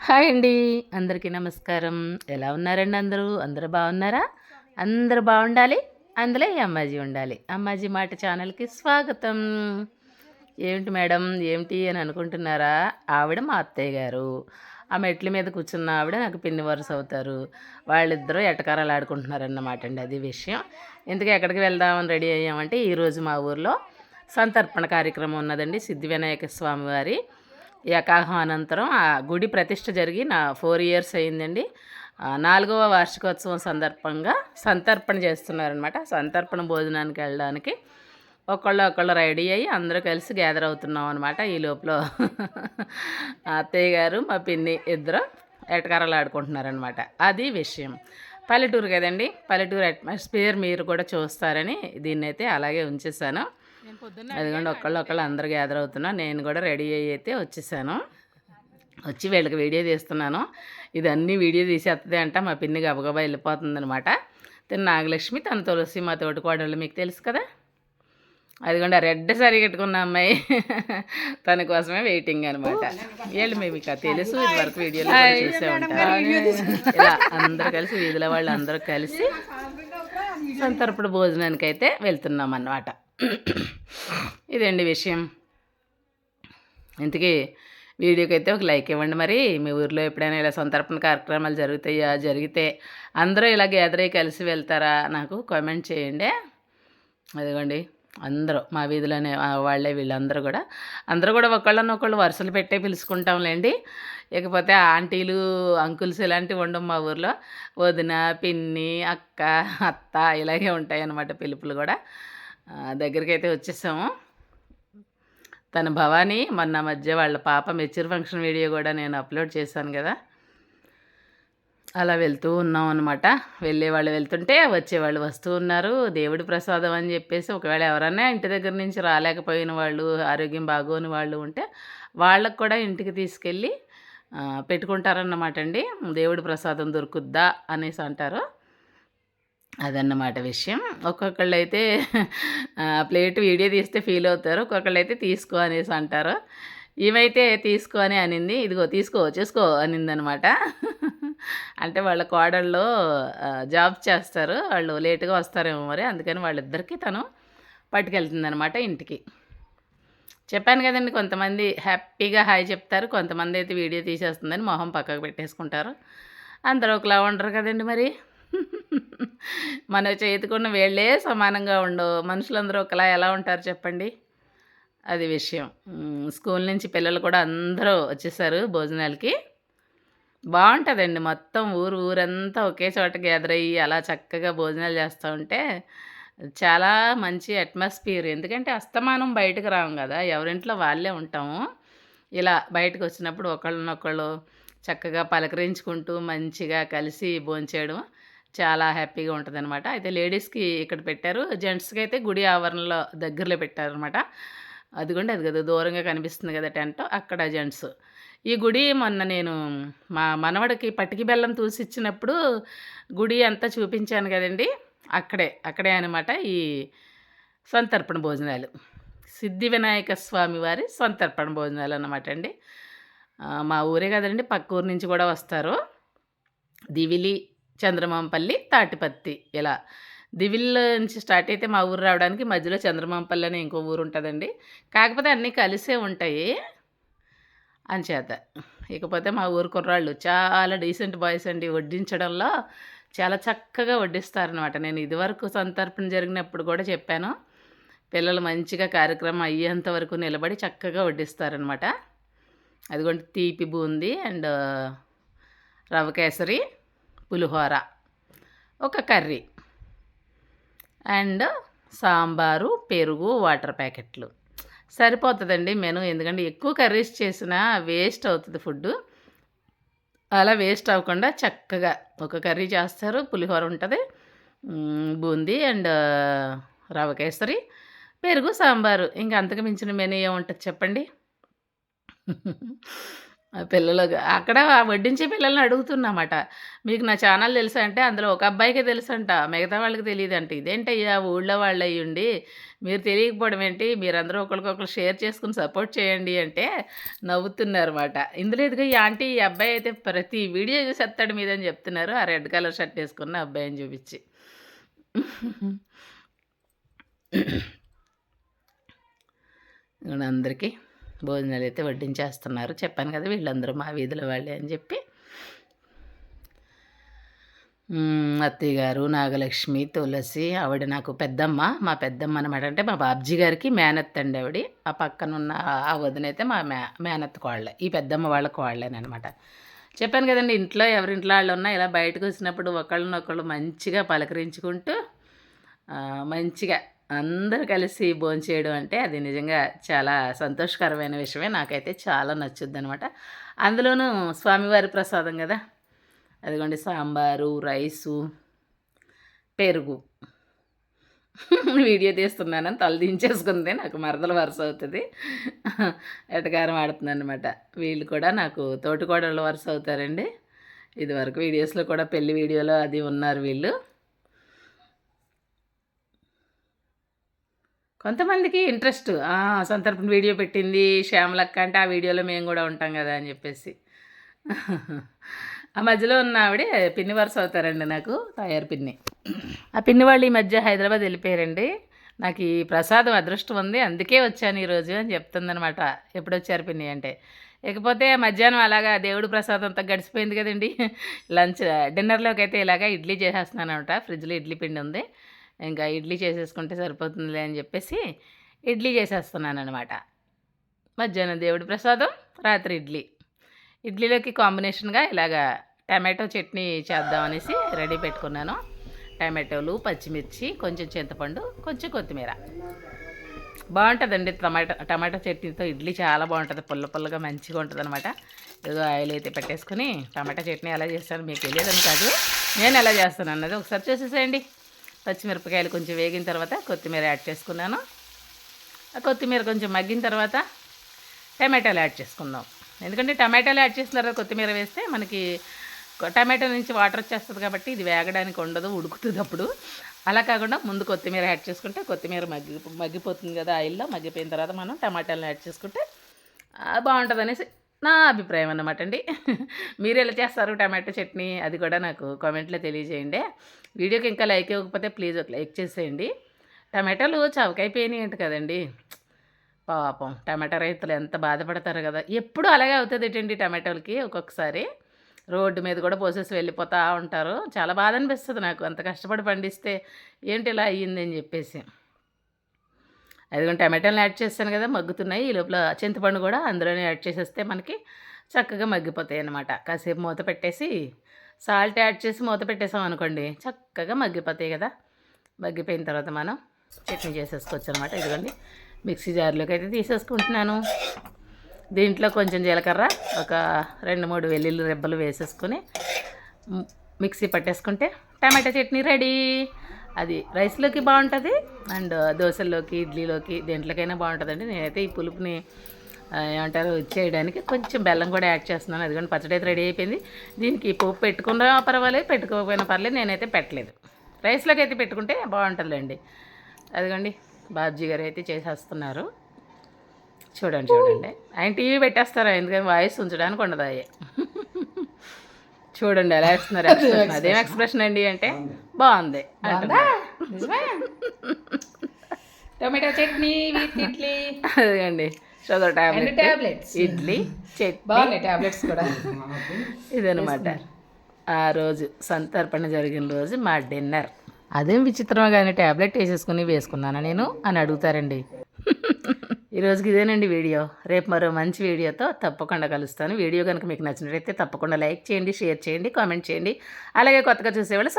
Hi అండి. అందరికీ నమస్కారం. ఎలా ఉన్నారండి అందరూ? అందరూ బాగున్నారా? అందరూ బాగుండాలి. అందులో ఈ అమ్మాజీ ఉండాలి. అమ్మాజీ మాట ఛానల్‌కి స్వాగతం. ఏమిటి మేడం ఏమిటి అని అనుకుంటున్నారా? ఆవిడ మా అత్తయ్య గారు. ఆ మెట్ల మీద కూర్చున్న ఆవిడ నాకు పిన్ని వరుస అవుతారు. వాళ్ళిద్దరూ ఎటకారాలు ఆడుకుంటున్నారన్నమాట అండి. అది విషయం. ఇంతకీ ఎక్కడికి వెళ్దామని రెడీ అయ్యామంటే ఈరోజు మా ఊర్లో సంతర్పణ కార్యక్రమం ఉన్నదండి. సిద్ధి వినాయక స్వామి వారి ఏకాహం అనంతరం ఆ గుడి ప్రతిష్ఠ జరిగి 4 ఇయర్స్ అయిందండి. 4వ వార్షికోత్సవం సందర్భంగా సంతర్పణ చేస్తున్నారనమాట. సంతర్పణ భోజనానికి వెళ్ళడానికి ఒకళ్ళు రెడీ అయ్యి అందరూ కలిసి గ్యాదర్ అవుతున్నాం అనమాట. ఈ లోపల అత్తయ్య గారు మా పిన్ని ఇద్దరు ఎటకారాలు ఆడుకుంటున్నారనమాట. అది విషయం. పల్లెటూరు కదండి, పల్లెటూరు అట్మాస్ఫియర్ మీరు కూడా చూస్తారని దీన్నైతే అలాగే ఉంచేసాను. అదిగోండి ఒకళ్ళు అందరు గ్యాదర్ అవుతున్నా. నేను కూడా రెడీ అయ్యి అయితే వచ్చేసాను. వచ్చి వీళ్ళకి వీడియో తీస్తున్నాను. ఇదన్నీ వీడియో తీసేస్తుంది అంట. మా పిన్ని గబగబా వెళ్ళిపోతుందనమాట. తను నాగలక్ష్మి, తన తులసి మా తోటి కోడళ్ళు మీకు తెలుసు కదా. అదిగోండి ఆ రెడ్ సారీ కట్టుకున్న అమ్మాయి తన కోసమే వెయిటింగ్ అనమాట. వీళ్ళు మీకు తెలుసు, ఇది వరకు వీడియోలో చూసే ఉంటారు. ఇలా అందరూ కలిసి వీధిలో వాళ్ళు అందరూ కలిసి సంతర్పణ భోజనానికి అయితే వెళ్తున్నాం అన్నమాట. ఇదండి విషయం. ఇంతకీ వీడియోకి అయితే ఒక లైక్ ఇవ్వండి. మరి మీ ఊర్లో ఎప్పుడైనా ఇలా సంతర్పణ కార్యక్రమాలు జరుగుతాయా? జరిగితే అందరూ ఇలా గ్యాదర్ అయ్యి కలిసి వెళ్తారా? నాకు కామెంట్ చేయండి. అదిగోండి అందరూ మా వీధిలోనే వాళ్ళే వీళ్ళందరూ కూడా ఒకళ్ళనొకళ్ళు వరుసలు పెట్టే పిలుచుకుంటాంలేండి. ఇకపోతే ఆంటీలు అంకుల్స్ ఇలాంటివి ఉండవు మా ఊర్లో. వదిన, పిన్ని, అక్క, అత్త ఇలాగే ఉంటాయి అన్నమాట పిలుపులు కూడా. దగ్గరికి అయితే వచ్చేసాము. తన భవానీ మొన్న మధ్య వాళ్ళ పాప మెచ్యూర్ ఫంక్షన్ వీడియో కూడా నేను అప్లోడ్ చేశాను కదా. అలా వెళ్తూ ఉన్నాం అనమాట. వెళ్ళేవాళ్ళు వెళ్తుంటే వచ్చేవాళ్ళు వస్తూ ఉన్నారు. దేవుడి ప్రసాదం అని చెప్పేసి ఒకవేళ ఎవరైనా ఇంటి దగ్గర నుంచి రాలేకపోయిన వాళ్ళు, ఆరోగ్యం బాగోని వాళ్ళు ఉంటే వాళ్ళకు కూడా ఇంటికి తీసుకెళ్ళి పెట్టుకుంటారన్నమాట అండి. దేవుడి ప్రసాదం దొరుకుద్దా అనేసి అంటారు. అదన్నమాట విషయం. ఒక్కొక్కళ్ళైతే ప్లేట్ వీడియో తీస్తే ఫీల్ అవుతారు. ఒక్కొక్కళ్ళైతే తీసుకో అనేసి అంటారు. ఈమైతే తీసుకో అని అనింది. ఇదిగో తీసుకో చేసుకో అనిందనమాట. అంటే వాళ్ళ కోడళ్ళు జాబ్ చేస్తారు. వాళ్ళు లేట్‌గా వస్తారేమో మరి. అందుకని వాళ్ళిద్దరికీ తను పట్టుకెళ్తుందనమాట ఇంటికి. చెప్పాను కదండీ, కొంతమంది హ్యాపీగా హాయ్ చెప్తారు. కొంతమంది అయితే వీడియో తీసేస్తుందని మొహం పక్కకు పెట్టేసుకుంటారు. అందరూ ఒకలా ఉండరు కదండీ మరి. మన చేతికున్న వేళ్ళే సమానంగా ఉండవు. మనుషులందరూ ఒకలా ఎలా ఉంటారు చెప్పండి? అది విషయం. స్కూల్ నుంచి పిల్లలు కూడా అందరూ వచ్చేసారు భోజనాలకి. బాగుంటుందండి. మొత్తం ఊరంతా ఒకే చోట గ్యాదర్ అయ్యి అలా చక్కగా భోజనాలు చేస్తూ ఉంటే చాలా మంచి అట్మాస్ఫియర్. ఎందుకంటే అస్తమానం బయటకు రాము కదా, ఎవరింట్లో వాళ్ళే ఉంటాము. ఇలా బయటకు వచ్చినప్పుడు ఒకళ్ళనొకళ్ళు చక్కగా పలకరించుకుంటూ మంచిగా కలిసి భోంచేయడం చాలా హ్యాపీగా ఉంటుందన్నమాట. అయితే లేడీస్కి ఇక్కడ పెట్టారు, జెంట్స్కి అయితే గుడి ఆవరణలో దగ్గరలో పెట్టారనమాట. అదిగోండి అది కదా దూరంగా కనిపిస్తుంది కదా టెంట్, అక్కడ జెంట్స్. ఈ గుడి మొన్న నేను మా మనవడికి పటికి బెల్లం తూసిచ్చినప్పుడు గుడి అంతా చూపించాను కదండి. అక్కడే అనమాట ఈ సంతర్పణ భోజనాలు. సిద్ధి వినాయక స్వామి వారి సంతర్పణ భోజనాలు అన్నమాట అండి. మా ఊరే కదండి, పక్క ఊరు నుంచి కూడా వస్తారు. దివిలి, చంద్రమాంపల్లి, తాటిపత్తి ఇలా దివిల్లో నుంచి స్టార్ట్ అయితే మా ఊరు రావడానికి మధ్యలో చంద్రమాంపల్లి అని ఇంకో ఊరు ఉంటుందండి. కాకపోతే అన్నీ కలిసే ఉంటాయి అంచేత. ఇకపోతే మా ఊరు కుర్రాళ్ళు చాలా డీసెంట్ బాయ్స్ అండి. వడ్డించడంలో చాలా చక్కగా వడ్డిస్తారనమాట. నేను ఇదివరకు సంతర్పణ జరిగినప్పుడు కూడా చెప్పాను. పిల్లలు మంచిగా కార్యక్రమం అయ్యేంత వరకు నిలబడి చక్కగా వడ్డిస్తారనమాట. అదిగోండి తీపి బూందీ అండ్ రవ్వ కేసరి, పులిహోర, ఒక కర్రీ అండ్ సాంబారు, పెరుగు, వాటర్ ప్యాకెట్లు సరిపోతుందండి మెను. ఎందుకంటే ఎక్కువ కర్రీస్ చేసినా వేస్ట్ అవుతుంది ఫుడ్డు. అలా వేస్ట్ అవ్వకుండా చక్కగా ఒక కర్రీ చేస్తారు, పులిహోర ఉంటుంది, బూందీ అండ్ రవ్వ కేసరి, పెరుగు, సాంబారు. ఇంక అంతకు మించిన మెను ఏముంటుంది చెప్పండి. పిల్లలు అక్కడ వడ్డించే పిల్లల్ని అడుగుతున్నమాట. మీకు నా ఛానల్ తెలుసా అంటే, అందులో ఒక అబ్బాయికే తెలుసంట. మిగతా వాళ్ళకి తెలీదంట. ఇదేంటయ్యా ఊళ్ళో వాళ్ళయ్యుండి మీరు తెలియకపోవడం ఏంటి? మీరందరూ ఒకళ్ళకొకళ్ళు షేర్ చేసుకొని సపోర్ట్ చేయండి అంటే నవ్వుతున్నారన్నమాట. ఇందులో ఇదిగో ఈ ఆంటీ ఈ అబ్బాయి అయితే ప్రతి వీడియో చూసేత్తాడు మీదని చెప్తున్నారు. ఆ రెడ్ కలర్ షర్ట్ ఏసుకున్న అబ్బాయిని చూపించి. అందరికీ భోజనాలు అయితే వడ్డించేస్తున్నారు. చెప్పాను కదా వీళ్ళందరూ మా వీధిలో వాళ్ళే అని చెప్పి. అత్తయ్య గారు, నాగలక్ష్మి, తులసి ఆవిడ నాకు పెద్దమ్మ. మా పెద్దమ్మ అనమాట. అంటే మా బాబ్జీ గారికి మేనత్త అండి ఆవిడ. ఆ పక్కనున్న ఆ వదినైతే మా మేనత్త కోళ్ళే. ఈ పెద్దమ్మ వాళ్ళ కోళ్ళేనమాట. చెప్పాను కదండి ఇంట్లో ఎవరింట్లో వాళ్ళు ఉన్నా ఇలా బయటకు వచ్చినప్పుడు ఒకళ్ళనొకళ్ళు మంచిగా పలకరించుకుంటూ మంచిగా అందరూ కలిసి భోంచేయడం అంటే అది నిజంగా చాలా సంతోషకరమైన విషయమే. నాకైతే చాలా నచ్చుద్దనమాట. అందులోనూ స్వామివారి ప్రసాదం కదా! అదిగోండి సాంబారు, రైసు, పెరుగు. వీడియో తీస్తున్నానని తల దించేసుకుంది. నాకు మరదలు వరుస అవుతుంది. ఎటకారం ఆడుతుందనమాట. వీళ్ళు కూడా నాకు తోటికోడళ్ళు వరుస అవుతారండి. ఇదివరకు వీడియోస్లో కూడా పెళ్లి వీడియోలో అది ఉన్నారు వీళ్ళు. కొంతమందికి ఇంట్రెస్ట్ సంతర్పణ వీడియో పెట్టింది శ్యామలక్క అంటే ఆ వీడియోలో మేము కూడా ఉంటాం కదా అని చెప్పేసి. ఆ మధ్యలో ఉన్న ఆవిడే పిన్ని వరుస అవుతారండి నాకు, తయారు పిన్ని. ఆ పిన్ని వాళ్ళు ఈ మధ్య హైదరాబాద్ వెళ్ళిపోయారండి. నాకు ఈ ప్రసాదం అదృష్టం ఉంది అందుకే వచ్చాను ఈరోజు అని చెప్తుందనమాట. ఎప్పుడు వచ్చారు పిన్ని అంటే. ఇకపోతే మధ్యాహ్నం అలాగా దేవుడు ప్రసాదం అంతా గడిచిపోయింది కదండి. లంచ్ డిన్నర్లోకి అయితే ఇలాగా ఇడ్లీ చేసేస్తున్నాను అనమాట. ఫ్రిడ్జ్లో ఇడ్లీ పిండి ఉంది. ఇంకా ఇడ్లీ చేసేసుకుంటే సరిపోతుందిలే అని చెప్పేసి ఇడ్లీ చేసేస్తున్నాను అనమాట. మధ్యాహ్నం దేవుడి ప్రసాదం, రాత్రి ఇడ్లీ. ఇడ్లీలోకి కాంబినేషన్గా ఇలాగా టమాటో చట్నీ చేద్దాం అనేసి రెడీ పెట్టుకున్నాను. టమాటోలు, పచ్చిమిర్చి, కొంచెం చింతపండు, కొంచెం కొత్తిమీర. బాగుంటుందండి టమాటో చట్నీతో ఇడ్లీ చాలా బాగుంటుంది. పుల్ల పుల్లగా మంచిగా ఉంటుంది అనమాట. ఏదో ఆయిల్ అయితే పెట్టేసుకుని టమాటా చట్నీ ఎలా చేస్తాను మీకు తెలియదని కాదు, నేను ఎలా చేస్తాను అన్నది ఒకసారి చూసేసేయండి. పచ్చిమిరపకాయలు కొంచెం వేగిన తర్వాత కొత్తిమీర యాడ్ చేసుకున్నాను. ఆ కొత్తిమీర కొంచెం మగ్గిన తర్వాత టమాటాలు యాడ్ చేసుకుందాం. ఎందుకంటే టమాటాలు యాడ్ చేసిన తర్వాత కొత్తిమీర వేస్తే మనకి టమాటో నుంచి వాటర్ వచ్చేస్తుంది కాబట్టి ఇది వేగడానికి ఉండదు, ఉడుకుతుంది అప్పుడు. అలా కాకుండా ముందు కొత్తిమీర యాడ్ చేసుకుంటే కొత్తిమీర మగ్గిపోతుంది కదా ఆయిల్లో. మగ్గిపోయిన తర్వాత మనం టమాటాలను యాడ్ చేసుకుంటే బాగుంటుంది అనేసి నా అభిప్రాయం అన్నమాట అండి. మీరు ఎలా చేస్తారు టమాటో చట్నీ అది కూడా నాకు కామెంట్లో తెలియజేయండి. వీడియోకి ఇంకా లైక్ ఇవ్వకపోతే ప్లీజ్ ఒక లైక్ చేసేయండి. టమాటాలు చవకైపోయినాయి అంట కదండి. పాపం టమాటా రైతులు ఎంత బాధపడతారు కదా. ఎప్పుడు అలాగే అవుతుంది ఏంటండి టమాటోలకి. ఒక్కొక్కసారి రోడ్డు మీద కూడా పోసేసి వెళ్ళిపోతూ ఉంటారు. చాలా బాధ అనిపిస్తుంది నాకు. అంత కష్టపడి పండిస్తే ఏంటి ఇలా అయ్యింది అని చెప్పేసి. అదిగో టమాటాలను యాడ్ చేస్తాను కదా, మగ్గుతున్నాయి. ఈ లోపల చింతపండు కూడా అందులోనే యాడ్ చేసేస్తే మనకి చక్కగా మగ్గిపోతాయి అన్నమాట. కాసేపు మూత పెట్టేసి సాల్ట్ యాడ్ చేసి మూత పెట్టేసాం అనుకోండి చక్కగా మగ్గిపోతాయి కదా. మగ్గిపోయిన తర్వాత మనం చట్నీ చేసేసుకోవచ్చు అనమాట. ఇదిగోండి మిక్సీ జార్లోకి అయితే తీసేసుకుంటున్నాను. దీంట్లో కొంచెం జీలకర్ర, ఒక 2-3 వెల్లుల్లి రెబ్బలు వేసేసుకొని మిక్సీ పట్టేసుకుంటే టమాటా చట్నీ రెడీ. అది రైస్లోకి బాగుంటుంది అండ్ దోశల్లోకి, ఇడ్లీలోకి, దేంట్లోకైనా బాగుంటుందండి. నేనైతే ఈ పులుపుని ఏమంటారు చేయడానికి కొంచెం బెల్లం కూడా యాడ్ చేస్తున్నాను. అదిగోండి పచ్చడి అయితే రెడీ అయిపోయింది. దీనికి పోపు పెట్టుకున్నా పర్వాలేదు, పెట్టుకోకపోయినా పర్లేదు, నేనైతే పెట్టలేదు. రైస్లోకి అయితే పెట్టుకుంటే బాగుంటుందండి. అదిగోండి బాబ్జీ గారు అయితే చేసేస్తున్నారు. చూడండి ఆయన టీవీ పెట్టేస్తారా, ఎందుకంటే వాయిస్ ఉంచడానికి ఉండదు. అయ్యే చూడండి ఎలా వేస్తున్నారు. అదేం ఎక్స్ప్రెషన్ అండి అంటే బాగుంది. Tomato chutney with idli. అదిగండి sugar tablets, idli chutney, tablets కూడా. ఇదనమాట ఆ రోజు సంతర్పణ జరిగిన రోజు మా డిన్నర్. అదేం విచిత్రమో కానీ ట్యాబ్లెట్ వేసుకున్నానా నేను అని అడుగుతారండి. ఈరోజుకి ఇదేనండి వీడియో. రేపు మరో మంచి వీడియోతో తప్పకుండా కలుస్తాను. వీడియో కనుక మీకు నచ్చినట్లయితే తప్పకుండా లైక్ చేయండి, షేర్ చేయండి, కామెంట్ చేయండి. అలాగే కొత్తగా చూసేవాళ్ళు